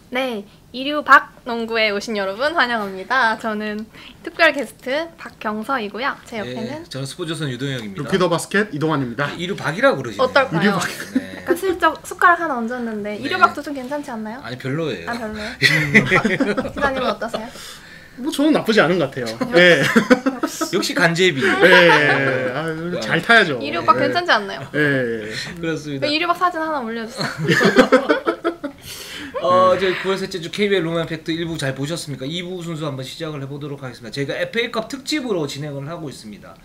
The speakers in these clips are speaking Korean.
네, 이류 박농구에 오신 여러분 환영합니다. 저는 특별 게스트 박경서이고요. 제 옆에는 네, 저는 스포츠선 유동혁입니다. 루키더 바스켓 이동환입니다. 이류박이라고 그러시네요. 어떨까요? 이류박. 네. 약간 슬쩍 숟가락 하나 얹었는데 네. 이류박도 좀 괜찮지 않나요? 아니 별로예요. 아 별로요? 기자님은 어떠세요? 뭐 저는 나쁘지 않은 것 같아요. 예. 역시 간제비. 예. 아유, 잘 타야죠. 이류박 예. 괜찮지 않나요? 예. 그렇습니다. 이류박 사진 하나 올려주세요. 이제 9월 셋째 주 KBL 롱 팩트 1부 잘 보셨습니까? 2부 순서 한번 시작을 해보도록 하겠습니다. 저희가 FA컵 특집으로 진행을 하고 있습니다.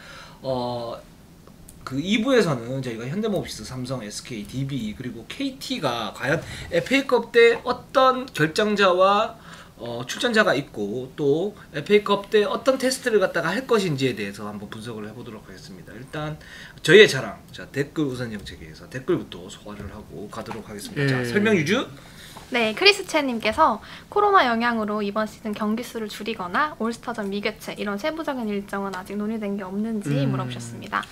그 2부에서는 저희가 현대모비스, 삼성, SK, DB 그리고 KT가 과연 FA컵 때 어떤 결정자와 출전자가 있고 또 FA컵 때 어떤 테스트를 갖다가 할 것인지에 대해서 한번 분석을 해보도록 하겠습니다. 일단 저희의 자랑, 자 댓글 우선 정책에서 댓글부터 소화를 하고 가도록 하겠습니다. 자 설명 유주. 네, 크리스채님께서 코로나 영향으로 이번 시즌 경기 수를 줄이거나 올스타전 미개최 이런 세부적인 일정은 아직 논의된 게 없는지 물어보셨습니다.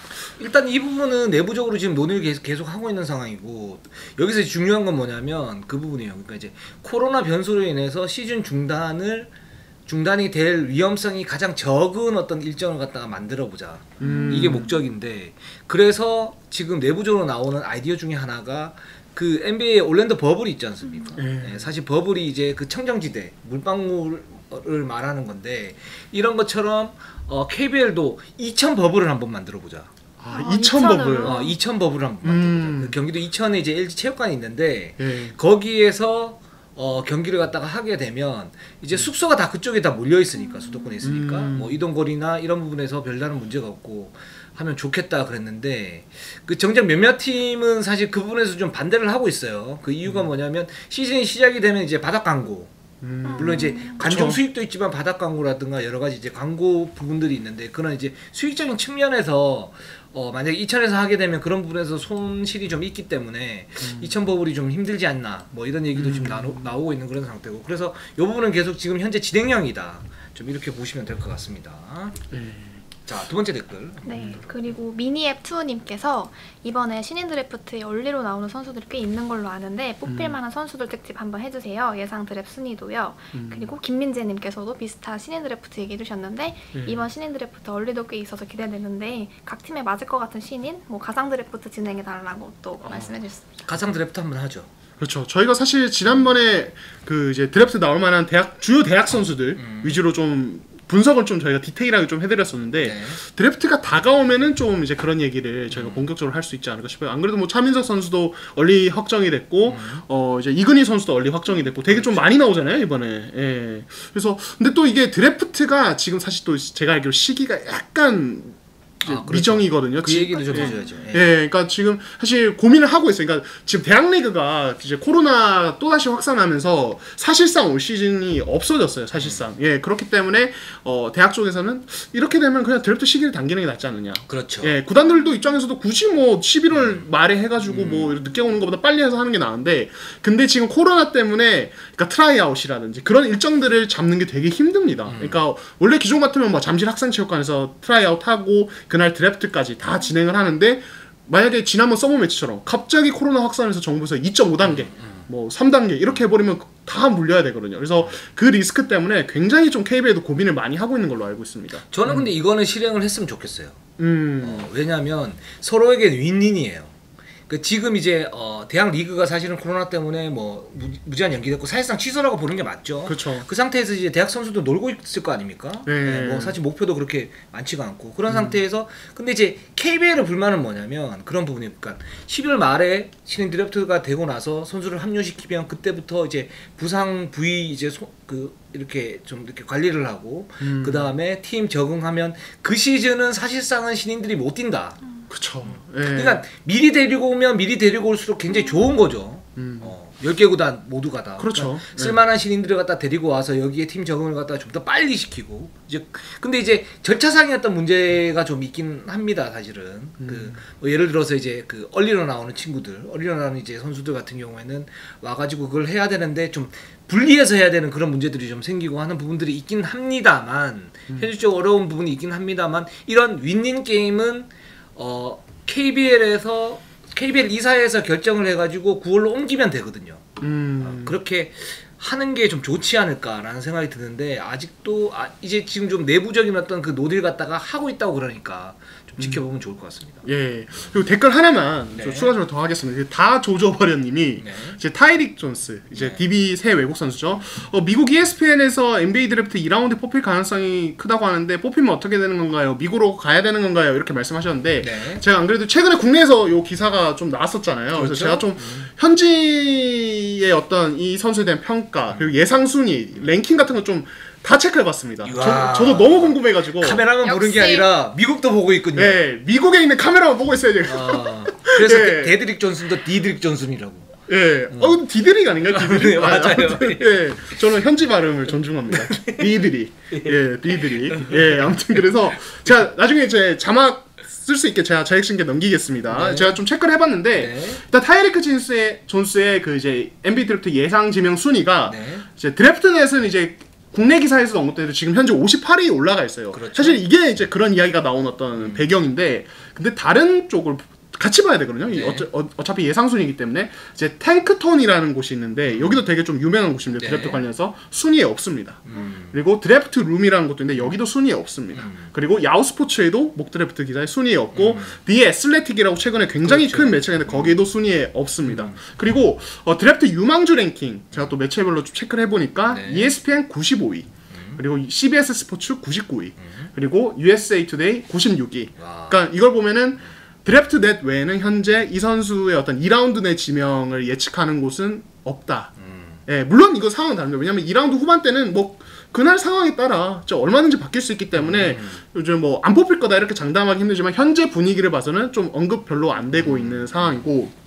일단 이 부분은 내부적으로 지금 논의를 계속 하고 있는 상황이고 여기서 중요한 건 뭐냐면 그 부분이에요. 그러니까 이제 코로나 변수로 인해서 시즌 중단이 될 위험성이 가장 적은 어떤 일정을 갖다가 만들어 보자. 이게 목적인데 그래서 지금 내부적으로 나오는 아이디어 중에 하나가 그 NBA 올랜도 버블이 있지 않습니까? 네, 사실 버블이 이제 그 청정지대 물방울을 말하는 건데 이런 것처럼 KBL도 2000 버블을 한번 만들어 보자. 아, 2000 버블. 2000 버블을 한번 만들어 보자. 그 경기도 이천에 이제 LG 체육관이 있는데 예. 거기에서 경기를 갖다가 하게 되면 이제 숙소가 다 그쪽에 다 몰려 있으니까 수도권에 있으니까 뭐 이동거리나 이런 부분에서 별다른 문제가 없고 하면 좋겠다 그랬는데 그 정작 몇몇 팀은 사실 그 부분에서 좀 반대를 하고 있어요. 그 이유가 뭐냐면 시즌이 시작이 되면 이제 바닥 광고 물론 이제 관중 그쵸. 수익도 있지만 바닥 광고라든가 여러 가지 이제 광고 부분들이 있는데 그런 이제 수익적인 측면에서 만약에 이천에서 하게 되면 그런 부분에서 손실이 좀 있기 때문에 이천 버블이 좀 힘들지 않나 뭐 이런 얘기도 지금 나오고 있는 그런 상태고 그래서 이 부분은 계속 지금 현재 진행형이다 좀 이렇게 보시면 될 것 같습니다. 자, 두 번째 댓글. 네, 그리고 미니앱2님께서 이번에 신인 드래프트에 얼리로 나오는 선수들이 꽤 있는 걸로 아는데 뽑힐 만한 선수들 특집 한번 해주세요. 예상 드래프트 순위도요. 그리고 김민재님께서도 비슷한 신인 드래프트 얘기해 주셨는데 이번 신인 드래프트 얼리도 꽤 있어서 기대되는데 각 팀에 맞을 것 같은 신인, 뭐 가상 드래프트 진행해 달라고 또 말씀해 주셨습니다. 가상 드래프트 한번 하죠. 그렇죠. 저희가 사실 지난번에 그 이제 드래프트 나올 만한 주요 대학 선수들 위주로 좀 분석을 좀 저희가 디테일하게 좀 해드렸었는데 네. 드래프트가 다가오면은 좀 이제 그런 얘기를 저희가 본격적으로 할 수 있지 않을까 싶어요. 안 그래도 뭐 차민석 선수도 얼리 확정이 됐고 이제 이근희 선수도 얼리 확정이 됐고 되게 좀 많이 나오잖아요 이번에. 예. 그래서 근데 또 이게 드래프트가 지금 사실 또 제가 알기로 시기가 약간 그렇죠. 미정이거든요. 그 얘기도 좀 해줘야죠. 예, 그러니까 지금 사실 고민을 하고 있어요. 그러니까 지금 대학 리그가 이제 코로나 또 다시 확산하면서 사실상 올 시즌이 없어졌어요. 사실상. 예, 그렇기 때문에 대학 쪽에서는 이렇게 되면 그냥 드래프트 시기를 당기는 게 낫지 않느냐. 그렇죠. 예, 구단들도 입장에서도 굳이 뭐 11월 말에 해가지고 뭐 늦게 오는 것보다 빨리 해서 하는 게 나은데, 근데 지금 코로나 때문에 그러니까 트라이아웃이라든지 그런 일정들을 잡는 게 되게 힘듭니다. 그러니까 원래 기존 같으면 뭐 잠실 학생체육관에서 트라이아웃 하고 그날 드래프트까지 다 진행을 하는데 만약에 지난번 서머 매치처럼 갑자기 코로나 확산해서 정부에서 2.5단계 뭐 3단계 이렇게 해버리면 다 물려야 되거든요. 그래서 그 리스크 때문에 굉장히 좀 KBL도 고민을 많이 하고 있는 걸로 알고 있습니다. 저는 근데 이거는 실행을 했으면 좋겠어요. 왜냐하면 서로에게 윈윈이에요. 그 지금 이제 대학 리그가 사실은 코로나 때문에 뭐 무제한 연기됐고 사실상 취소라고 보는 게 맞죠. 그렇죠. 그 상태에서 이제 대학 선수도 놀고 있을 거 아닙니까? 네. 뭐 사실 목표도 그렇게 많지가 않고 그런 상태에서 근데 이제 KBL의 불만은 뭐냐면 그런 부분이 그러니까 12월 말에 신인 드래프트가 되고 나서 선수를 합류시키면 그때부터 이제 부상 부위 이제 이렇게 좀 이렇게 관리를 하고 그 다음에 팀 적응하면 그 시즌은 사실상은 신인들이 못 뛴다. 그쵸. 예. 그러니까 미리 데리고 오면 미리 데리고 올수록 굉장히 좋은 거죠. 10개 구단 모두가 다. 그렇죠. 그러니까 쓸만한 신인들을 갖다 데리고 와서 여기에 팀 적응을 갖다 좀 더 빨리 시키고 이제 근데 이제 절차상의 어떤 문제가 좀 있긴 합니다. 사실은 뭐 예를 들어서 이제 그 얼리로 나오는 친구들, 얼리로 나오는 이제 선수들 같은 경우에는 와가지고 그걸 해야 되는데 좀 분리해서 해야 되는 그런 문제들이 좀 생기고 하는 부분들이 있긴 합니다만 현실적으로 어려운 부분이 있긴 합니다만 이런 윈윈 게임은 KBL 이사회에서 결정을 해가지고 9월로 옮기면 되거든요. 그렇게 하는 게 좀 좋지 않을까라는 생각이 드는데 아직도 이제 지금 좀 내부적인 어떤 그 노딜 갖다가 하고 있다고 그러니까 좀 지켜보면 좋을 것 같습니다. 예. 그리고 댓글 하나만 네. 저 추가적으로 더 하겠습니다. 다 조져버려님이 네. 이제 타이릭 존스, 이제 네. DB 새 외국 선수죠. 미국 ESPN에서 NBA 드래프트 2라운드 뽑힐 가능성이 크다고 하는데 뽑히면 어떻게 되는 건가요? 미국으로 가야 되는 건가요? 이렇게 말씀하셨는데 네. 제가 안 그래도 최근에 국내에서 요 기사가 좀 나왔었잖아요. 그래서 그렇죠? 제가 좀 현지의 어떤 이 선수에 대한 평가 그리고 예상 순위, 랭킹 같은 거 좀 다 체크해봤습니다. 이야. 저도 너무 궁금해가지고 카메라만 보는 게 역시. 아니라 미국도 보고 있군요. 네, 미국에 있는 카메라만 보고 있어요 지금. 그래서 예. 데드릭 존슨도 디드릭 존슨이라고. 예, 디드릭 아닌가요? 디드릭? 네, 맞아요. 아무튼, 예, 저는 현지 발음을 존중합니다. 디드릭, 예, 디드릭. 예, 아무튼 그래서 제가 나중에 제 자막 쓸 수 있게 제가 자격신께 넘기겠습니다. 네. 제가 좀 체크를 해봤는데 네. 일단 타이리크 존스의 그 이제 NBA 드래프트 예상 지명 순위가 네. 이제 드래프트넷은 이제 국내 기사에서도 언급되는데 지금 현재 58위 올라가 있어요. 그렇죠. 사실 이게 이제 그런 이야기가 나온 어떤 배경인데 근데 다른 쪽을 같이 봐야 되거든요. 네. 어차피 예상 순위이기 때문에 이제 탱크톤이라는 곳이 있는데 여기도 되게 좀 유명한 곳입니다. 네. 드래프트 관련해서 순위에 없습니다. 그리고 드래프트 룸이라는 곳도 있는데 여기도 순위에 없습니다. 그리고 야후 스포츠에도 목 드래프트 기사에 순위에 없고 디 애슬레틱이라고 최근에 굉장히 그렇죠. 큰 매체가 있는데 거기에도 순위에 없습니다. 그리고 드래프트 유망주 랭킹 제가 또 매체별로 좀 체크를 해보니까 네. ESPN 95위 그리고 CBS 스포츠 99위 그리고 USA 투데이 96위. 와. 그러니까 이걸 보면은 드래프트 넷 외에는 현재 이 선수의 어떤 2라운드 내 지명을 예측하는 곳은 없다. 예, 물론 이거 상황은 다릅니다. 왜냐면 2라운드 후반 때는 뭐 그날 상황에 따라 얼마든지 바뀔 수 있기 때문에 요즘 뭐 안 뽑힐 거다 이렇게 장담하기 힘들지만 현재 분위기를 봐서는 좀 언급 별로 안 되고 있는 상황이고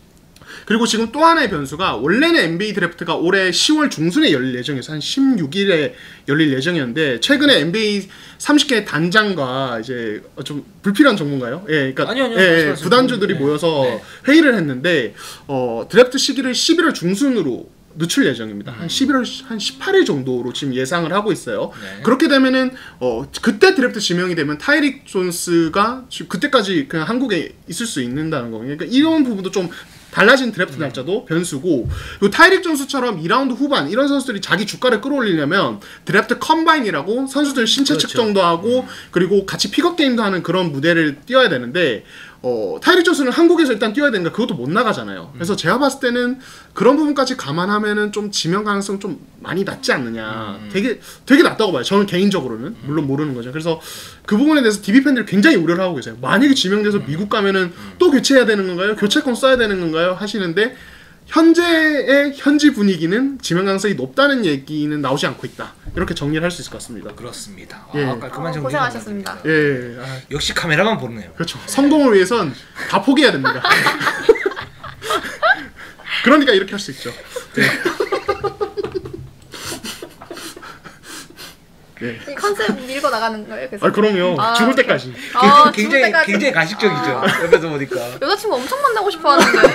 그리고 지금 또 하나의 변수가 원래는 NBA 드래프트가 올해 10월 중순에 열릴 예정이어서 한 16일에 열릴 예정이었는데 최근에 NBA 30개 단장과 이제 좀 불필요한 정보인가요? 예, 그러니까 아니요. 예, 구단주들이 네. 모여서 네. 회의를 했는데 드래프트 시기를 11월 중순으로 늦출 예정입니다. 한 11월 한 18일 정도로 지금 예상을 하고 있어요. 네. 그렇게 되면은 그때 드래프트 지명이 되면 타이릭 존스가 그때까지 그냥 한국에 있을 수 있는다는 거예요. 그러니까 이런 부분도 좀 달라진 드래프트 날짜도 변수고 그리고 타이릭 존스처럼 2라운드 후반 이런 선수들이 자기 주가를 끌어올리려면 드래프트 컴바인이라고 선수들 신체 그렇죠. 측정도 하고 그리고 같이 픽업 게임도 하는 그런 무대를 뛰어야 되는데 타이릭 존스는 한국에서 일단 뛰어야 되니까 그것도 못 나가잖아요. 그래서 제가 봤을 때는 그런 부분까지 감안하면은 좀 지명 가능성 좀 많이 낮지 않느냐. 되게 낮다고 봐요. 저는 개인적으로는 물론 모르는 거죠. 그래서 그 부분에 대해서 DB 팬들이 굉장히 우려를 하고 계세요. 만약에 지명돼서 미국 가면은 또 교체해야 되는 건가요? 교체권 써야 되는 건가요? 하시는데 현재의 현지 분위기는 지명 가능성이 높다는 얘기는 나오지 않고 있다. 이렇게 정리를 할 수 있을 것 같습니다. 그렇습니다. 예. 깔끔한 정리 고생하셨습니다. 예, 역시 카메라만 보네요. 그렇죠. 성공을 위해선 다 포기해야 됩니다. 그러니까 이렇게 할 수 있죠. 네. 네. 이 컨셉 밀고 나가는 거예요. 그래서. 그럼요. 아, 죽을 때까지. 죽을 굉장히 때까지. 굉장히 가식적이죠. 옆에서 보니까. 여자친구 엄청 만나고 싶어 하는데.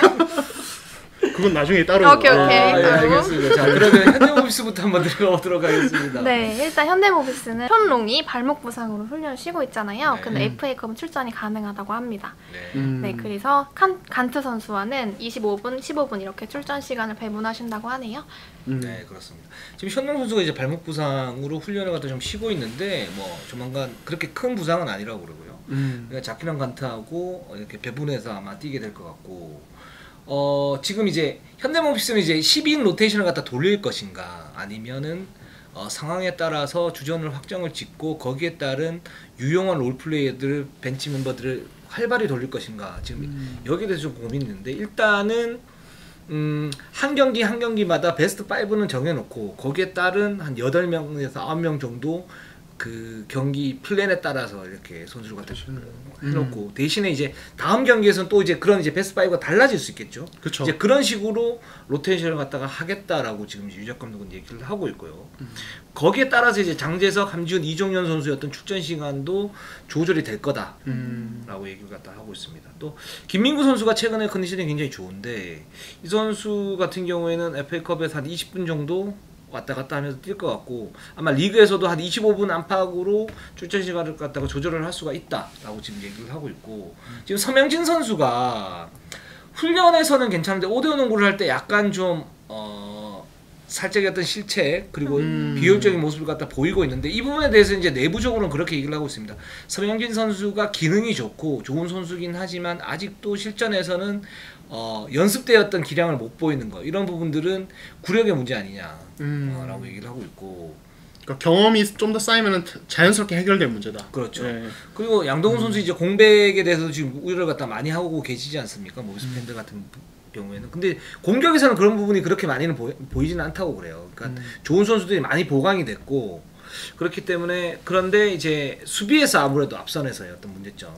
그건 나중에 따로. 오케이, 오케이. 예, 따로. 알겠습니다. 자, 그러면 현대모비스부터 한번 들어가도록 하겠습니다. 네, 일단 현대모비스는 현롱이 발목 부상으로 훈련을 쉬고 있잖아요. 네. 근데 FA컵은 출전이 가능하다고 합니다. 네. 네, 그래서 간트 선수와는 25분, 15분 이렇게 출전 시간을 배분하신다고 하네요. 네, 그렇습니다. 지금 현동 선수가 이제 발목 부상으로 훈련을 갖다 좀 쉬고 있는데 뭐 조만간 그렇게 큰 부상은 아니라고 그러고요. 그러니까 자키랑 간트하고 이렇게 배분해서 아마 뛰게 될 것 같고. 지금 이제 현대모비스는 이제 12인 로테이션을 갖다 돌릴 것인가 아니면은 상황에 따라서 주전을 확정을 짓고 거기에 따른 유용한 롤플레이어들 벤치 멤버들을 활발히 돌릴 것인가 지금 여기에 대해서 좀 고민이 있는데 일단은 한 경기 한 경기마다 베스트 5는 정해놓고 거기에 따른 한 8명에서 9명 정도 그 경기 플랜에 따라서 이렇게 선수를 갖다 해놓고 대신에 이제 다음 경기에서는 또 이제 그런 이제 베스트 5가 달라질 수 있겠죠. 그쵸. 이제 그런 식으로 로테이션을 갖다가 하겠다라고 지금 유작 감독은 얘기를 하고 있고요. 거기에 따라서 이제 장재석, 함지훈, 이종현 선수의 어떤 출전 시간도 조절이 될 거다라고 얘기를 갖다 하고 있습니다. 또 김민구 선수가 최근에 컨디션이 굉장히 좋은데 이 선수 같은 경우에는 FA컵에서 한 20분 정도 왔다 갔다 하면서 뛸 것 같고 아마 리그에서도 한 25분 안팎으로 출전 시간을 갖다가 조절을 할 수가 있다라고 지금 얘기를 하고 있고 지금 서명진 선수가 훈련에서는 괜찮은데 5대5 농구를 할 때 약간 좀 살짝의 어떤 실책 그리고 비효율적인 모습을 갖다 보이고 있는데 이 부분에 대해서 이제 내부적으로는 그렇게 얘기를 하고 있습니다. 서명진 선수가 기능이 좋고 좋은 선수긴 하지만 아직도 실전에서는 연습되었던 기량을 못 보이는 거 이런 부분들은 구력의 문제 아니냐라고 얘기를 하고 있고 그러니까 경험이 좀 더 쌓이면 자연스럽게 해결될 문제다. 그렇죠. 예. 그리고 양동근 선수 이제 공백에 대해서 지금 우려를 갖다 많이 하고 계시지 않습니까? 모비스 팬들 같은 경우에는. 근데 공격에서는 그런 부분이 그렇게 많이는 보이지는 않다고 그래요. 그러니까 좋은 선수들이 많이 보강이 됐고 그렇기 때문에 그런데 이제 수비에서 아무래도 앞선에서의 어떤 문제점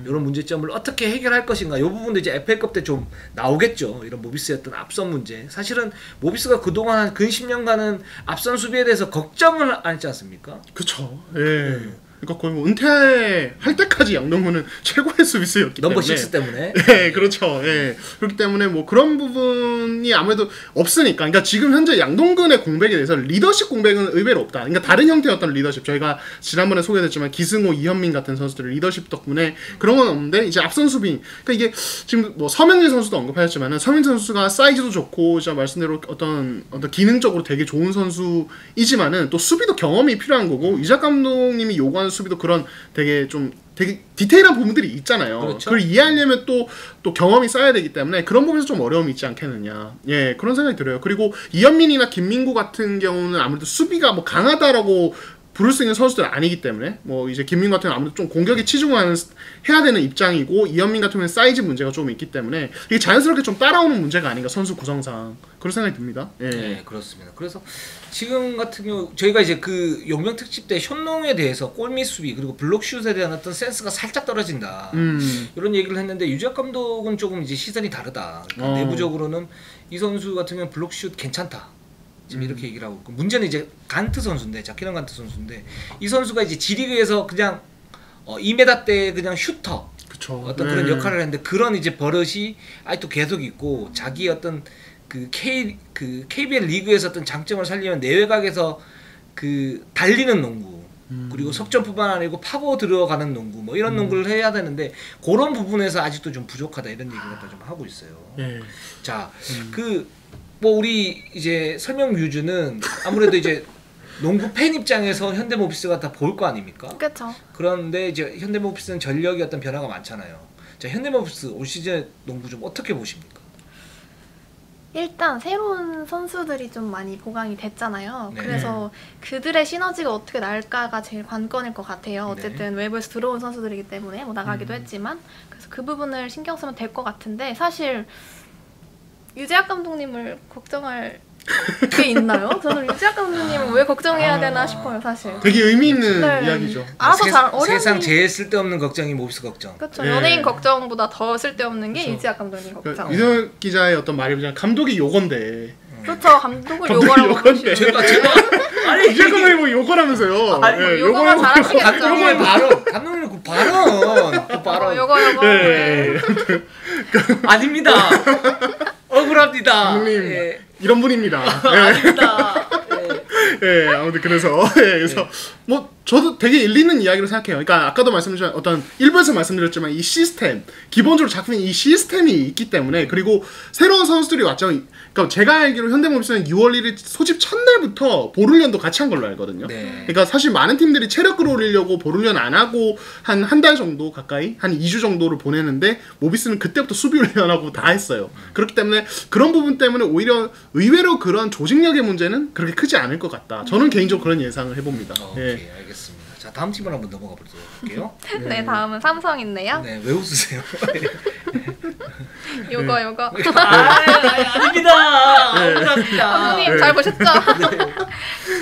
이런 문제점을 어떻게 해결할 것인가 이 부분도 이제 FA컵 때 좀 나오겠죠. 이런 모비스의 어떤 앞선 문제. 사실은 모비스가 그동안 한 근 10년간은 앞선 수비에 대해서 걱정을 안 했지 않습니까? 그쵸. 예. 그러니까 거의 뭐 은퇴할 때까지 양동근은 최고의 수비수였기 넘버 때문에 6 때문에. 예, 그렇죠. 예. 그렇기 때문에 뭐 그런 부분이 아무래도 없으니까. 그러니까 지금 현재 양동근의 공백에 대해서 리더십 공백은 의외로 없다. 그러니까 다른 형태의 어떤 리더십. 저희가 지난번에 소개했지만 기승호, 이현민 같은 선수들의 리더십 덕분에 그런 건 없는데 이제 앞선 수비. 그러니까 이게 지금 뭐 서명진 선수도 언급하셨지만은 서명진 선수가 사이즈도 좋고 제가 말씀대로 어떤 기능적으로 되게 좋은 선수이지만은 또 수비도 경험이 필요한 거고 이작 감독님이 요구하는 수비도 그런 되게 디테일한 부분들이 있잖아요. 그렇죠. 그걸 이해하려면 또 경험이 쌓여야 되기 때문에 그런 부분에서 좀 어려움이 있지 않겠느냐. 예, 그런 생각이 들어요. 그리고 이현민이나 김민구 같은 경우는 아무래도 수비가 뭐 강하다라고 부를 수 있는 선수들은 아니기 때문에 뭐 이제 김민구 같은 경우는 아무래도 좀 공격에 치중하는 해야 되는 입장이고 이현민 같은 경우는 사이즈 문제가 좀 있기 때문에 이게 자연스럽게 좀 따라오는 문제가 아닌가 선수 구성상 그런 생각이 듭니다. 예. 네, 그렇습니다. 그래서 지금 같은 경우 저희가 이제 그 용병 특집 때 현농에 대해서 골밑 수비 그리고 블록슛에 대한 어떤 센스가 살짝 떨어진다 이런 얘기를 했는데 유지학 감독은 조금 이제 시선이 다르다. 그러니까 내부적으로는 이 선수 같은 경우는 블록슛 괜찮다. 지금 이렇게 얘기를 하고 있고 문제는 이제 간트 선수인데 자키런 간트 선수인데 이 선수가 이제 G리그에서 그냥 2m 대 그냥 슈터 그쵸. 어떤 그런 역할을 했는데 그런 이제 버릇이 아직도 계속 있고 자기 어떤 그 KBL 리그에서 어떤 장점을 살리면 내외곽에서 그 달리는 농구 그리고 석점뿐만 아니고 파고 들어가는 농구 뭐 이런 농구를 해야 되는데 그런 부분에서 아직도 좀 부족하다 이런 얘기를 갖다 좀 하고 있어요. 예. 자, 뭐 우리 이제 설명 뮤즈는 아무래도 이제 농구 팬 입장에서 현대모비스가 다 볼 거 아닙니까? 그렇죠. 그런데 이제 현대모비스는 전력이 어떤 변화가 많잖아요. 자, 현대모비스 올 시즌 농구 좀 어떻게 보십니까? 일단 새로운 선수들이 좀 많이 보강이 됐잖아요. 네. 그래서 그들의 시너지가 어떻게 날까가 제일 관건일 것 같아요. 어쨌든 외부에서 들어온 선수들이기 때문에 뭐 나가기도 했지만 그래서 그 부분을 신경 쓰면 될 것 같은데 사실 유재학 감독님을 걱정할 게 있나요? 저는 유재학 감독님은 왜 걱정해야 되나 싶어요, 사실. 되게 의미 있는 네. 이야기죠. 알아서 잘 세상 제일 쓸데없는 걱정이 모비스 걱정. 그렇죠. 네. 연예인 걱정보다 더 쓸데없는 게 그쵸. 유재학 감독님 걱정. 유정 기자의 어떤 말이 그냥 감독이 요건데. 그렇죠. 감독을 요거라고 요건데. 제가 아니 유정 감독이 뭐 요거라면서요. 아니, 뭐 예, 요거만 잘하시겠죠. 감독님의 발언, 감독님 그 발언, 요거. 네. 아닙니다. 억울합니다. 감독님 예. 이런 분입니다. 아닙니다. 예, 아무튼 그래서 그래서 뭐 저도 되게 일리 있는 이야기로 생각해요. 그러니까 아까도 말씀드렸지만 어떤 일부에서 말씀드렸지만 이 시스템 기본적으로 작품에 이 시스템이 있기 때문에 그리고 새로운 선수들이 왔죠. 그러니까 제가 알기로 현대모비스는 6월 1일 소집 첫날부터 볼훈련도 같이 한 걸로 알거든요. 네. 그러니까 사실 많은 팀들이 체력 끌어올리려고 볼훈련 안 하고 한 달 정도 가까이 한 2주 정도를 보내는데 모비스는 그때부터 수비 훈련하고 다 했어요. 그렇기 때문에 그런 부분 때문에 오히려 의외로 그런 조직력의 문제는 그렇게 크지 않을 것 같다. 저는 개인적으로 그런 예상을 해봅니다. 오케이, 예. 알겠습니다. 자, 다음 팀을 한번 넘어가 볼게요. 네, 다음은 삼성인데요. 네, 왜 웃으세요? 요거. 아닙니다. 억울합니다. 감독님 네. 잘 보셨죠?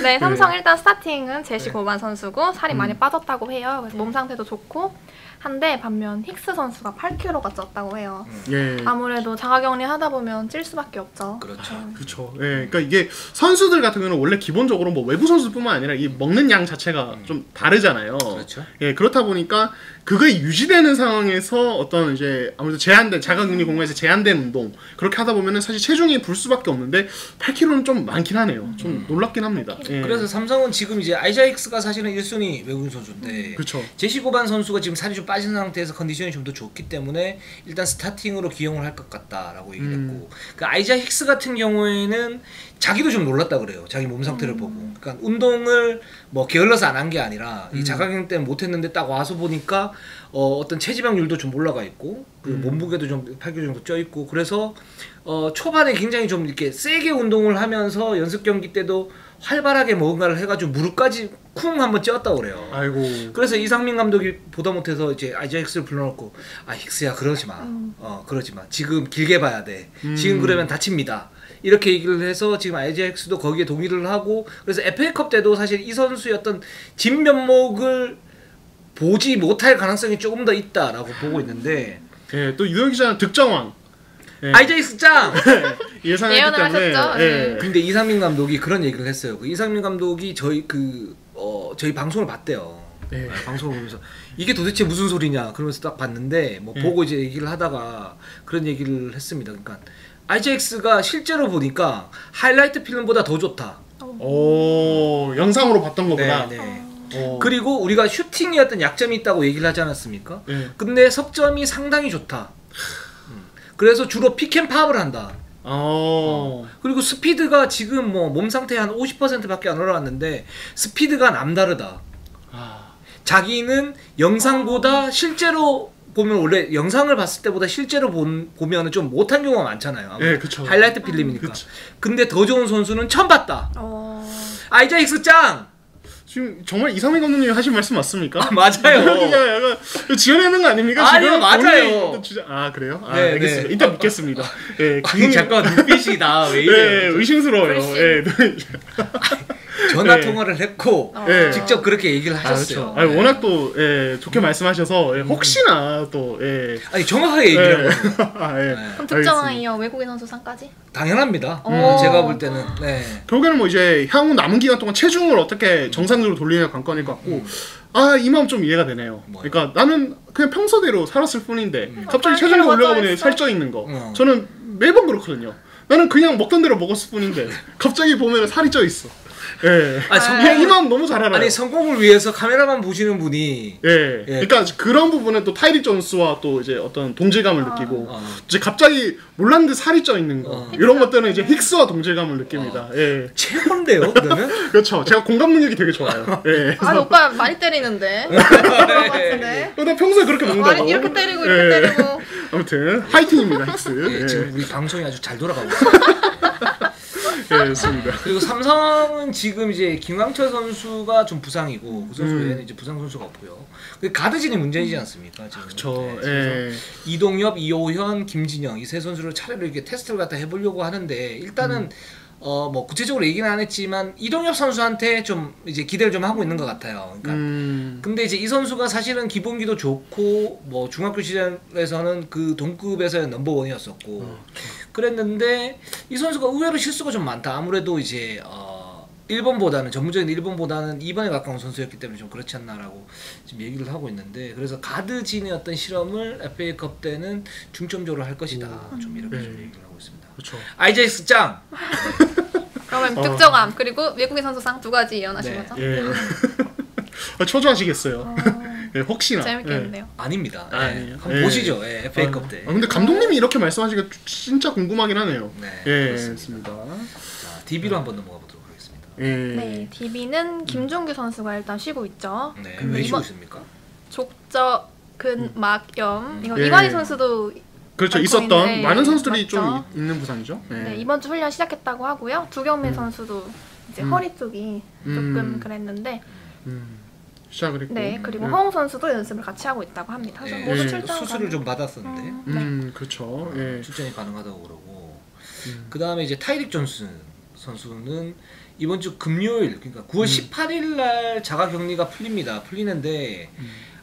네, 삼성 일단 스타팅은 제시 고반 선수고 살이 많이 빠졌다고 해요. 그래서 몸 상태도 좋고 한데 반면 힉스 선수가 8kg가 쪘다고 해요. 예. 아무래도 자가격리 하다 보면 찔 수밖에 없죠. 그렇죠. 그렇죠. 예, 그러니까 이게 선수들 같은 경우는 원래 기본적으로 뭐 외부 선수뿐만 아니라 이 먹는 양 자체가 좀 다르잖아요. 그렇죠. 예, 그렇다 보니까 그게 유지되는 상황에서 어떤 이제 아무래도 제한된 자가격리 공간에서 제한된 운동 그렇게 하다 보면은 사실 체중이 불 수밖에 없는데 8kg는 좀 많긴 하네요. 좀 놀랍긴 합니다. 예. 그래서 삼성은 지금 이제 아이자익스가 사실은 1순위 외국인 선수인데 그렇죠. 제시 고반 선수가 지금 살이 좀 빠진 상태에서 컨디션이 좀 더 좋기 때문에 일단 스타팅으로 기용을 할 것 같다라고 얘기를 했고 그 아이자 힉스 같은 경우에는 자기도 좀 놀랐다 그래요. 자기 몸 상태를 보고. 그러니까 운동을 뭐 게을러서 안 한 게 아니라 이 자가격리 때문에 못했는데 딱 와서 보니까 어떤 체지방률도 좀 올라가 있고 그 몸무게도 좀 8kg 정도 쪄 있고 그래서 초반에 굉장히 좀 이렇게 세게 운동을 하면서 연습 경기 때도 활발하게 뭔가를 해가지고 무릎까지 쿵 한번 찧었다고 그래요. 아이고. 그래서 이상민 감독이 보다 못해서 이제 아이자 힉스를 불러놓고 힉스야 그러지 마. 그러지 마. 지금 길게 봐야 돼. 지금 그러면 다칩니다. 이렇게 얘기를 해서 지금 아이자 힉스도 거기에 동의를 하고 그래서 FA컵 때도 사실 이 선수의 어떤 진면목을 보지 못할 가능성이 조금 더 있다라고 보고 있는데 예, 또 유영 기자는 득점왕. 예. 아이자 힉스 짱! 예상했기 예언을 때문에. 하셨죠? 예. 근데 이상민 감독이 그런 얘기를 했어요. 그 이상민 감독이 저희 저희 방송을 봤대요. 네. 방송을 보면서 이게 도대체 무슨 소리냐 그러면서 딱 봤는데 뭐 보고 이제 얘기를 하다가 그런 얘기를 했습니다. 그러니까 아이자 힉스가 실제로 보니까 하이라이트 필름보다 더 좋다. 오, 영상으로 봤던 것보다. 네. 오. 그리고 우리가 슈팅에 어떤 약점이 있다고 얘기를 하지 않았습니까? 네. 근데 석점이 상당히 좋다. 그래서 주로 픽앤팝을 한다. 그리고 스피드가 지금 뭐 몸 상태 한 50%밖에 안 올라왔는데 스피드가 남다르다. 자기는 영상보다 실제로 보면 원래 영상을 봤을 때보다 실제로 보면은 좀 못한 경우가 많잖아요. 예, 그쵸. 하이라이트 필름이니까. 그쵸. 근데 더 좋은 선수는 처음 봤다. 아이자 힉스 짱! 지금 정말 이상민 감독님이 하신 말씀 맞습니까? 맞아요. 그냥 약간 지어내는 거 아닙니까? 아니요, 지금 맞아요. 본인이 아 그래요? 아, 네, 알겠습니다. 네. 이따 믿겠습니다. 예, 아니 잠깐 눈빛이 나 왜 예, 이래요? 의심스러워요. 예, 전화 네. 통화를 했고 네. 직접 그렇게 얘기를 아, 하셨어요. 그렇죠. 아니, 워낙 또 좋게 말씀하셔서 혹시나 또 아니 정확하게 얘기를 한 거예요. 아, 예. 그럼 득점왕이요 외국인 선수 상까지? 당연합니다. 오. 제가 볼 때는 네. 결국에는 뭐 이제 향후 남은 기간 동안 체중을 어떻게 정상적으로 돌리느냐 관건일 것 같고 이 마음 좀 이해가 되네요. 뭐요? 그러니까 나는 그냥 평소대로 살았을 뿐인데 갑자기 체중이 키로가 올라가 보니 쪄있어? 살쪄 있는 거 저는 매번 그렇거든요. 나는 그냥 먹던 대로 먹었을 뿐인데 갑자기 보면 살이 쪄 있어. 예. 성공- 이 마음 너무 잘 알아요. 아니 성공을 위해서 카메라만 보시는 분이 예. 그러니까 그런 부분은 또 타이리 존스와 또 이제 어떤 동질감을 느끼고 이제 갑자기 몰랐는데 살이 쪄 있는 거 이런 것들은 이제 힉스와 동질감을 느낍니다. 예. 최고인데요, 그러면? 그렇죠. 제가 공감 능력이 되게 좋아요. 예. 아니 오빠 많이 때리는데. 그런 것 같은데. 나 평소에 그렇게 먹는다고. 아니 이렇게 때리고 이렇게 예. 때리고. 아무튼 화이팅입니다, 힉스. 예, 예. 지금 우리 방송이 아주 잘 돌아가고 있어요. 예, 좋습니다. 그리고 삼성은 지금 이제 김광철 선수가 좀 부상이고 그 선수 외에는 이제 부상 선수가 없고요. 그 가드진이 문제이지 않습니까? 지금. 저 네, 예. 이동엽, 이호현, 김진영 이 세 선수를 차례로 이렇게 테스트를 갖다 해보려고 하는데 일단은 뭐 구체적으로 얘기는 안 했지만 이동엽 선수한테 좀 이제 기대를 좀 하고 있는 것 같아요. 그러니까 근데 이제 이 선수가 사실은 기본기도 좋고 뭐 중학교 시절에서는 그 동급에서의 넘버원이었었고 그랬는데 이 선수가 의외로 실수가 좀 많다. 아무래도 이제 1번보다는 전문적인 1번보다는 2번에 가까운 선수였기 때문에 좀 그렇지 않나라고 지금 얘기를 하고 있는데 그래서 가드진의 어떤 실험을 FA컵 때는 중점적으로 할 것이다. 좀 이렇게 좀 얘기를 하고 있습니다. 그렇죠. 아이자 힉스 짱! 그러면 득점왕 그리고 외국인 선수상 두 가지 예언하신 네. 거죠? 예. 초조하시겠어요. 예, 혹시나. 재밌겠는데요. 아닙니다. 예. 아니에요. 한번 예. 보시죠. 예, FA컵 때. 근데 감독님이 이렇게 말씀하시니까 진짜 궁금하긴 하네요. 네, 예, 그렇습니다. 그렇습니다. 자, DB로 한번 넘어가 보도록 하겠습니다. 예. 네, DB는 김종규 선수가 일단 쉬고 있죠. 네, 근데 왜 쉬고 이번 있습니까? 족저근 막염 이거 예. 이관희 선수도 그렇죠. 많고 있었던 있는데, 많은 선수들이 맞죠? 좀 있는 부상이죠. 예. 네, 이번 주 훈련 시작했다고 하고요. 두경민 선수도 이제 허리 쪽이 조금 그랬는데 시작을 했고. 네, 그리고 예. 허웅 선수도 연습을 같이 하고 있다고 합니다. 그래서 예, 모두 예. 출장 수술을 좀 받았었는데 그렇죠. 예. 출전이 가능하다고 그러고 그 다음에 이제 타이릭 존슨 선수는 이번 주 금요일 그러니까 9월 18일 날 자가격리가 풀리는데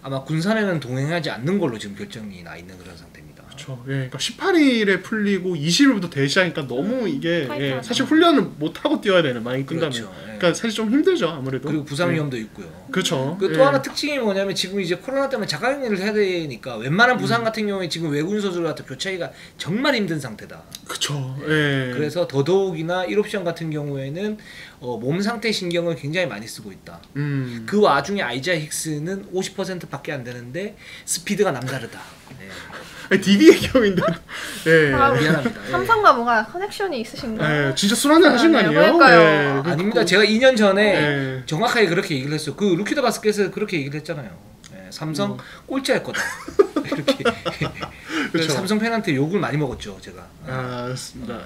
아마 군산에는 동행하지 않는 걸로 지금 결정이 나 있는 그런 상태입니다. 그렇죠. 예. 그러니까 18일에 풀리고 20일부터 대시하니까 너무 이게 타이트하죠. 사실 훈련을 못 하고 뛰어야 되는 많이 뛴다면. 그렇죠. 예. 그러니까 사실 좀 힘들죠, 아무래도. 그리고 부상 예. 위험도 있고요. 그렇죠. 그 또 예. 하나 특징이 뭐냐면 지금 이제 코로나 때문에 자가격리를 해야 되니까 웬만한 부상 같은 경우에 지금 외국인 선수들 같은 교체하기가 정말 힘든 상태다. 그렇죠. 예. 그래서 더더욱이나 1옵션 같은 경우에는 몸 상태 신경을 굉장히 많이 쓰고 있다. 음. 그 와중에 아이자 힉스는 50%밖에 안 되는데 스피드가 남다르다. 네. 아니, DB의 경우인데. 예. 아, 미안합니다. 예. 삼성과 뭔가 커넥션이 있으신가요? 예, 진짜 술 한잔 하신 거 네, 아니에요? 그러니까요. 예. 아닙니다. 제가 2년 전에 예. 정확하게 그렇게 얘기를 했어요. 그 루키드 바스켓에서 그렇게 얘기를 했잖아요. 예, 삼성 꼴찌할 거다. 이렇게. 그래서 그쵸. 삼성 팬한테 욕을 많이 먹었죠, 제가. 아, 좋습니다.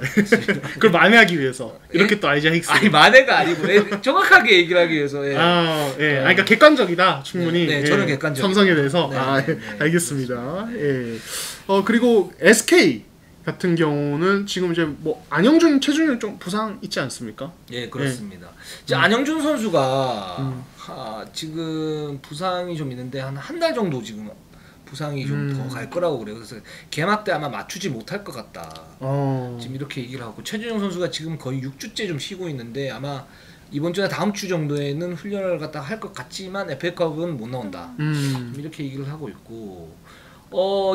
그걸 만회하기 위해서 이렇게 또 아이자 힉스. 아니 만회가 아니고 정확하게 얘기를 하기 위해서. 예. 아, 예. 아, 그러니까 객관적이다, 충분히. 네, 예. 저는 객관적. 삼성에 대해서. 네, 아, 네, 예. 네. 알겠습니다. 예. 그리고 SK 같은 경우는 지금 이제 뭐 안영준, 최준용 좀 부상 있지 않습니까? 예, 그렇습니다. 이제 안영준 선수가 지금 부상이 좀 있는데 한 달 정도 지금 부상이 좀 더 갈 거라고 그래요. 그래서 개막 때 아마 맞추지 못할 것 같다. 지금 이렇게 얘기를 하고 최준용 선수가 지금 거의 6주째 좀 쉬고 있는데 아마 이번 주나 다음 주 정도에는 훈련을 갖다 할 것 같지만 FA컵은 못 나온다. 이렇게 얘기를 하고 있고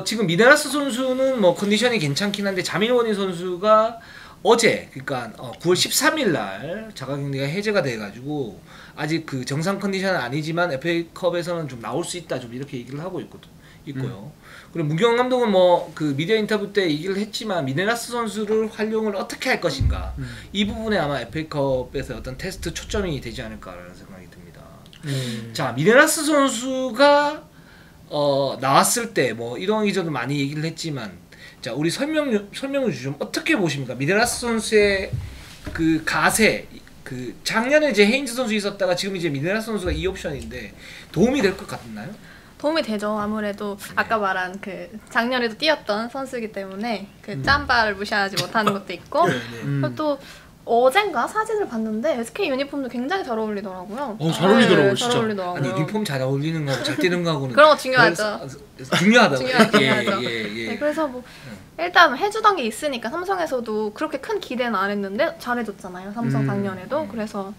지금 미네라스 선수는 뭐 컨디션이 괜찮긴 한데 자밀원희 선수가 어제 그러니까 9월 13일 날 자가격리가 해제가 돼가지고 아직 그 정상 컨디션은 아니지만 FA컵에서는 좀 나올 수 있다 좀 이렇게 얘기를 하고 있고요. 그리고 문경원 감독은 뭐 그 미디어 인터뷰 때 얘기를 했지만 미네라스 선수를 활용을 어떻게 할 것인가 이 부분에 아마 FA컵에서 어떤 테스트 초점이 되지 않을까라는 생각이 듭니다. 자 미네라스 선수가 나왔을 때 뭐 이동 기자도 많이 얘기를 했지만 자 우리 설명을 좀 어떻게 보십니까? 미네라스 선수의 그 가세 그 작년에 이제 헤인즈 선수 있었다가 지금 이제 미네라스 선수가 이 옵션인데 도움이 될 것 같나요? 도움이 되죠. 아무래도 아까 말한 그 작년에도 뛰었던 선수이기 때문에 그 짬바를 무시하지 못하는 것도 있고 그리고 또 어젠가 사진을 봤는데 SK 유니폼도 굉장히 잘 어울리더라고요. 잘 어울리더라고요, 네, 진짜. 잘 어울리더라고요. 아니 유니폼 잘 어울리는 거하고 잘 뛰는 거하고는 그런 거 중요하죠. 중요하다고. 중요하죠. 예. 네, 그래서 뭐 일단 해주던 게 있으니까 삼성에서도 그렇게 큰 기대는 안 했는데 잘해줬잖아요. 삼성 작년에도. 그래서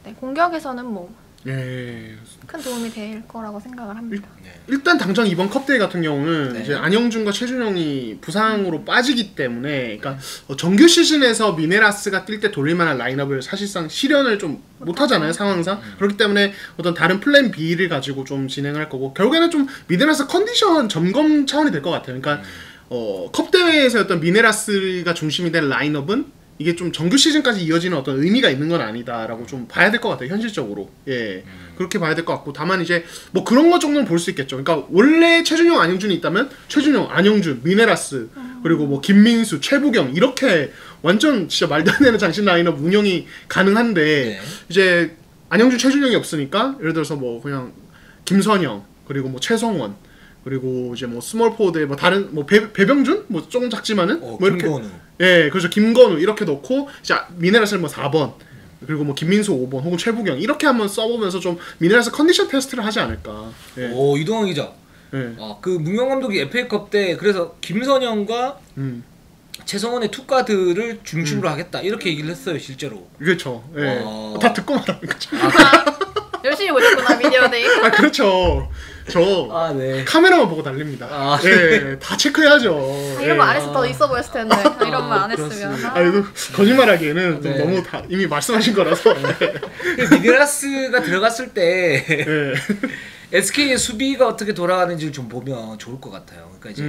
네, 공격에서는 뭐 예. 큰 도움이 될 거라고 생각을 합니다. 일단 당장 이번 컵대회 같은 경우는 네. 이제 안영준과 최준용이 부상으로 빠지기 때문에 그러니까 정규 시즌에서 미네라스가 뛸 때 돌릴 만한 라인업을 사실상 실현을 좀 못하잖아요, 상황상. 그렇기 때문에 어떤 다른 플랜 B를 가지고 좀 진행을 할 거고 결국에는 좀 미네라스 컨디션 점검 차원이 될 것 같아요. 그러니까 컵대회에서 어떤 미네라스가 중심이 될 라인업은 이게 좀 정규 시즌까지 이어지는 어떤 의미가 있는 건 아니다라고 좀 봐야 될 것 같아요, 현실적으로. 예. 그렇게 봐야 될 것 같고, 다만 이제 뭐 그런 것 정도는 볼 수 있겠죠. 그러니까 원래 최준용, 안영준이 있다면 최준용, 안영준, 미네라스, 그리고 뭐 김민수, 최부경 이렇게 완전 진짜 말도 안 되는 장신 라인업 운영이 가능한데 네. 이제 안영준, 최준용이 없으니까 예를 들어서 뭐 그냥 김선영, 그리고 뭐 최성원, 그리고 이제 뭐 스몰 포드에 뭐 다른 뭐 배병준 뭐 조금 작지만은 뭐 이렇게 김건우. 예, 그렇죠. 김건우 이렇게 넣고 이제 미네라스를 뭐 4번 그리고 뭐 김민수 5번 혹은 최부경 이렇게 한번 써보면서 좀 미네라스 컨디션 테스트를 하지 않을까. 예. 오 이동환 기자. 예. 그 문경 감독이 FA컵 때 그래서 김선영과 최성원의 투가드를 중심으로 하겠다 이렇게 얘기를 했어요 실제로. 그렇죠. 예. 와. 다 듣고 말하는 거죠. 열심히 보셨구나, 미디어데이. 아, 그렇죠. 저 네. 카메라만 보고 달립니다. 예, 다 체크해야죠. 이런 거 안 예. 했으면 더 있어 보였을 텐데. 이런 말 안 했으면. 그렇습니다. 아, 이거 거짓말하기에는 좀 네. 너무 다 이미 말씀하신 거라서. 미네라스가 들어갔을 때 예. SK의 수비가 어떻게 돌아가는지를 좀 보면 좋을 것 같아요. 그러니까 이제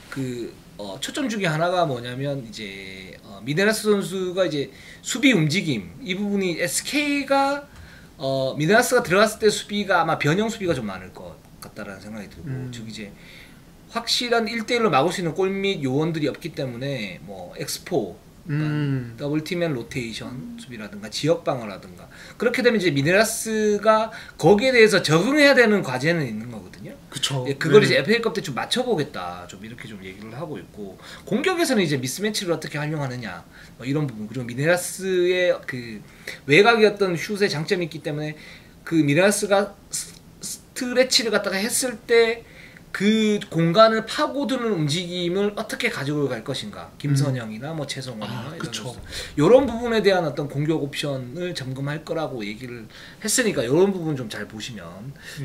그 초점 중에 하나가 뭐냐면 이제 미네라스 선수가 이제 수비 움직임 이 부분이 SK가 미네라스가 들어갔을 때 수비가 아마 변형 수비가 좀 많을 것 같다라는 생각이 들고 즉 이제 확실한 1대1로 막을 수 있는 골 및 요원들이 없기 때문에 뭐 엑스포 그러니까 더블팀 앤 로테이션 수비라든가 지역 방어라든가 그렇게 되면 이제 미네라스가 거기에 대해서 적응해야 되는 과제는 있는 거거든요. 그쵸. 예, 그걸 네. 이제 FA컵 때 좀 맞춰보겠다 좀 이렇게 좀 얘기를 하고 있고 공격에서는 이제 미스매치를 어떻게 활용하느냐 뭐 이런 부분 그리고 미네라스의 그 외곽이었던 슛의 장점이 있기 때문에 그 미네라스가 스트레치를 갖다가 했을 때 그 공간을 파고드는 움직임을 어떻게 가지고 갈 것인가. 김선영이나 뭐 최성원이나 이런 그쵸. 선수. 이런 부분에 대한 어떤 공격 옵션을 점검할 거라고 얘기를 했으니까 이런 부분 좀 잘 보시면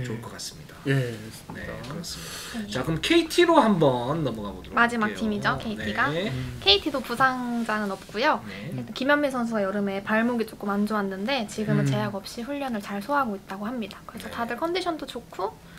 좋을 것 같습니다. 예, 네, 맞습니다. 그렇습니다. 자, 그럼 KT로 한번 넘어가 보도록 마지막 할게요. 팀이죠, KT가. 네. KT도 부상자는 없고요. 네. 일단 김현민 선수가 여름에 발목이 조금 안 좋았는데 지금은 음. 제약 없이 훈련을 잘 소화하고 있다고 합니다. 그래서 네. 다들 컨디션도 좋고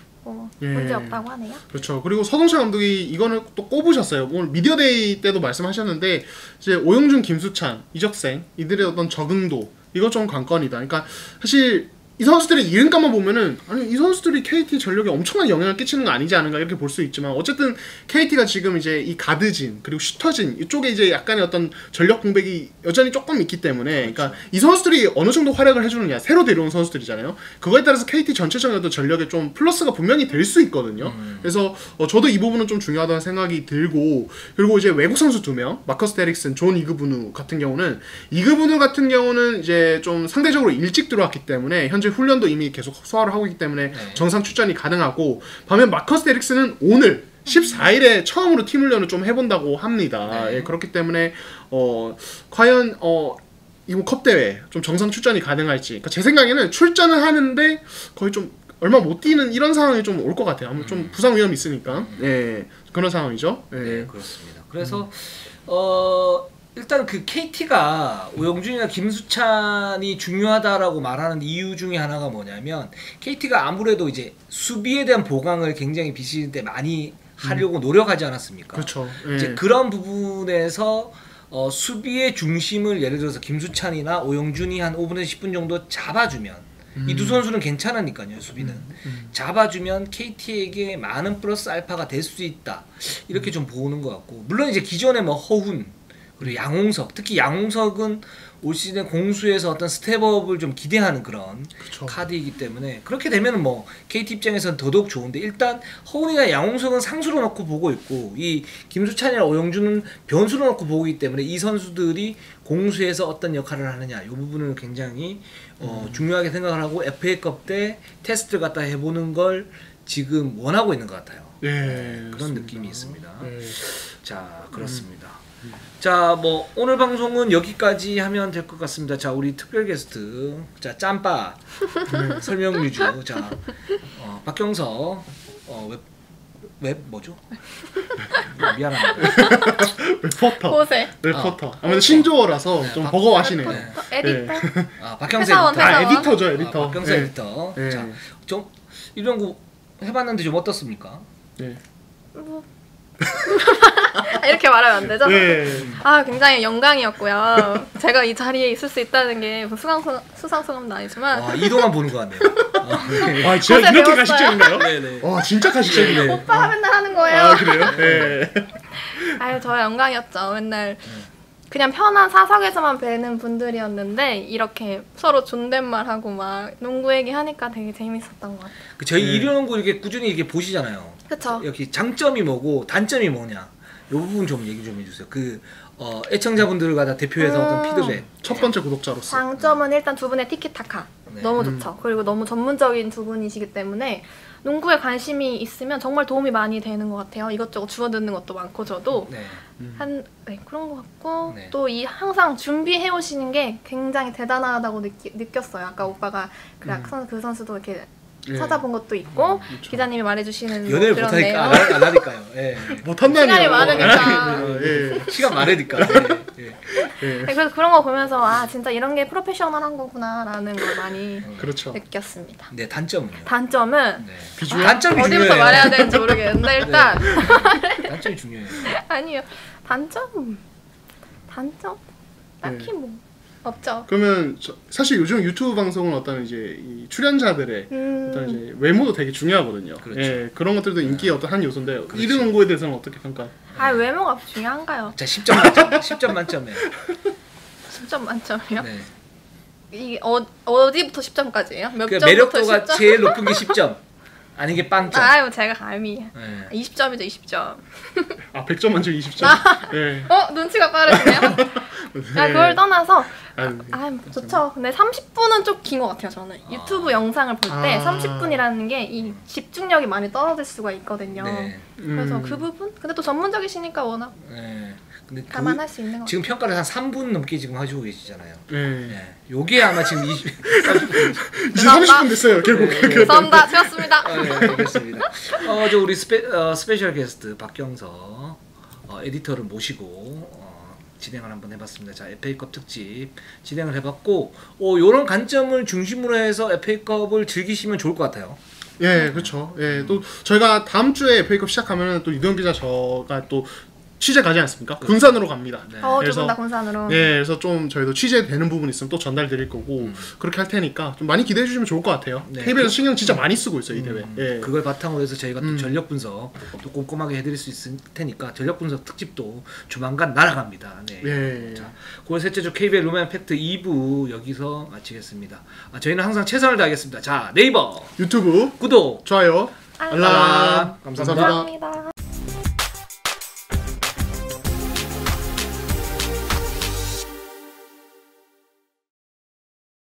예. 문제 없다고 하네요. 그렇죠. 그리고 서동철 감독이 이거는 또 꼽으셨어요. 오늘 미디어데이 때도 말씀하셨는데 이제 오영준, 김수찬, 이적생 이들의 어떤 적응도 이거 좀 관건이다. 그러니까 사실 이 선수들의 이름값만 보면은 아니 이 선수들이 KT 전력에 엄청난 영향을 끼치는 거 아니지 않은가 이렇게 볼 수 있지만 어쨌든 KT가 지금 이제 이 가드진 그리고 슈터진 이쪽에 이제 약간의 어떤 전력 공백이 여전히 조금 있기 때문에 그러니까 이 선수들이 어느 정도 활약을 해주느냐 새로 데려온 선수들이잖아요. 그거에 따라서 KT 전체적인 어떤 전력에 좀 플러스가 분명히 될 수 있거든요. 그래서 저도 이 부분은 좀 중요하다는 생각이 들고 그리고 이제 외국 선수 2명 마커스 데릭슨, 존 이그부누 같은 경우는 이제 좀 상대적으로 일찍 들어왔기 때문에 현재 훈련도 이미 계속 소화를 하고 있기 때문에 네. 정상 출전이 가능하고 반면 마커스 데릭슨은 오늘 14일에 처음으로 팀 훈련을 좀 해본다고 합니다. 네. 예, 그렇기 때문에 과연 이번 컵 대회 좀 정상 출전이 가능할지 그러니까 제 생각에는 출전을 하는데 거의 좀 얼마 못 뛰는 이런 상황이 좀 올 것 같아요. 아무튼 좀 부상 위험이 있으니까 예, 그런 상황이죠. 예. 네, 그렇습니다. 그래서 일단 그 KT가 오영준이나 김수찬이 중요하다라고 말하는 이유 중에 하나가 뭐냐면 KT가 아무래도 이제 수비에 대한 보강을 굉장히 비시즌 때 많이 하려고 노력하지 않았습니까? 그렇죠. 예. 이제 그런 부분에서 수비의 중심을 예를 들어서 김수찬이나 오영준이 한 5분에서 10분 정도 잡아주면 이 두 선수는 괜찮으니까요. 수비는 잡아주면 KT에게 많은 플러스 알파가 될 수 있다 이렇게 좀 보는 것 같고 물론 이제 기존에 뭐 허훈 그리고 양홍석 특히 양홍석은 올 시즌에 공수에서 어떤 스텝업을 좀 기대하는 그런 그쵸. 카드이기 때문에 그렇게 되면 뭐 KT 입장에서는 더더욱 좋은데 일단 허훈이나 양홍석은 상수로 놓고 보고 있고 이 김수찬이나 오영준은 변수로 놓고 보고 있기 때문에 이 선수들이 공수에서 어떤 역할을 하느냐 이 부분을 굉장히 중요하게 생각을 하고 FA컵 때 테스트를 갖다 해보는 걸 지금 원하고 있는 것 같아요. 예, 그런 그렇습니다. 느낌이 있습니다. 예. 자, 그렇습니다. 자, 뭐 오늘 방송은 여기까지 하면 될 것 같습니다. 자, 우리 특별 게스트, 자 짬바 설명 유주, 자 박경서 웹 뭐죠? 미안합니다. 리포터. 호세. 리포터. 아무래도 신조어라서 좀 버거워하시네요. 네. 에디터. 박경서 회사원, 에디터. 회사원. 에디터죠, 에디터. 박경서 예. 에디터. 예. 자, 좀 이런 거 해봤는데 좀 어떻습니까? 예. 이렇게 말하면 안 되죠? 예. 굉장히 영광이었고요. 제가 이 자리에 있을 수 있다는 게 수상소감도 아니지만 이동안 보는 것 같네요. 네. 아, 제가 호세 이렇게 배웠어요. 가식적인가요? 네네. 와, 진짜 가식적이네. 오빠가 맨날 하는 거예요. 아, 그래요? 예. 저의 영광이었죠. 맨날 그냥 편한 사석에서만 뵈는 분들이었는데 이렇게 서로 존댓말하고 막 농구 얘기하니까 되게 재밌었던 것 같아요. 저희 네. 일요농구 이렇게 꾸준히 이렇게 보시잖아요. 그쵸? 여기 장점이 뭐고 단점이 뭐냐. 이 부분 좀 얘기 좀 해주세요. 그 애청자분들과 다 대표해서 어떤 피드백. 첫 번째 구독자로서. 장점은 일단 두 분의 티키타카 네. 너무 좋죠. 그리고 너무 전문적인 두 분이시기 때문에 농구에 관심이 있으면 정말 도움이 많이 되는 것 같아요. 이것저것 주워듣는 것도 많고 저도 네. 그런 것 같고 네. 또 이 항상 준비해 오시는 게 굉장히 대단하다고 느꼈어요. 아까 오빠가 그 선수도 이렇게 예. 찾아본 것도 있고 기자님이 말해주시는 연애를 그런 못하니까 내용. 안 하니까요. 예. 못한다니요. 시간이 많으니까. 예. 시간 많으니까. 예. 예. 네, 그래서 그런 거 보면서 진짜 이런 게 프로페셔널한 거구나라는 걸 많이 그렇죠. 느꼈습니다. 네, 단점은요. 단점은 네. 비주얼? 단점이 어디부터 중요해요. 말해야 되는지 모르겠는데 일단 단점이 중요해요. 아니요 단점 딱히 뭐 없죠. 그러면 사실 요즘 유튜브 방송은 어떤 이제 이 출연자들의 어떤 이제 외모도 되게 중요하거든요. 그렇죠. 예, 그런 것들도 인기의 어떤 한 요소인데 그렇죠. 이른 농구에 대해서는 어떻게 평가? 외모가 중요한가요? 자, 10점 만점. 10점 만점에. 10점 만점이요? 네. 이게 어디부터 10점까지예요? 몇 그 점부터 매력도가 10점? 제일 높은 게 10점. 아닌 게 빵점. 제가 감히 네. 20점이죠 20점. 100점 만점 20점. 예. 눈치가 빠르시네요. 네. 그걸 떠나서 아유, 좋죠. 근데 30분은 좀 긴 것 같아요, 저는. 유튜브 영상을 볼 때 30분이라는 게 이 집중력이 많이 떨어질 수가 있거든요. 네. 그래서 그 부분? 근데 또 전문적이시니까 워낙 네. 근데 감안할 수 있는 것 지금 평가를 한 3분 넘게 지금 하시고 계시잖아요. 네. 네. 요게 아마 지금 30분. 이제 30분 됐어요. 결국. 네. 감사합니다. 되었습니다. 네, 알겠습니다. 저 우리 스페셜 게스트 박경서 에디터를 모시고 진행을 한번 해봤습니다. 자, FA컵 특집 진행을 해봤고, 이런 관점을 중심으로 해서 FA컵을 즐기시면 좋을 것 같아요. 예, 그렇죠. 예, 또 저희가 다음 주에 FA컵 시작하면 또 이동 기자 저가 또 취재 가지 않습니까? 군산으로 갑니다. 네. 두 분 다 군산으로. 네, 그래서 좀 저희도 취재되는 부분 있으면 또 전달드릴 거고 그렇게 할 테니까 좀 많이 기대해 주시면 좋을 것 같아요. 네. KBS 신경 진짜 많이 쓰고 있어요 이 대회. 예. 그걸 바탕으로 해서 저희가 또 전력 분석 또 꼼꼼하게 해드릴 수 있을 테니까 전력 분석 특집도 조만간 날아갑니다. 네. 예. 자, 9월 셋째 주 KBL 로맨 팩트 2부 여기서 마치겠습니다. 저희는 항상 최선을 다하겠습니다. 자, 네이버 유튜브 구독 좋아요 알람. 알람 감사합니다. 감사합니다.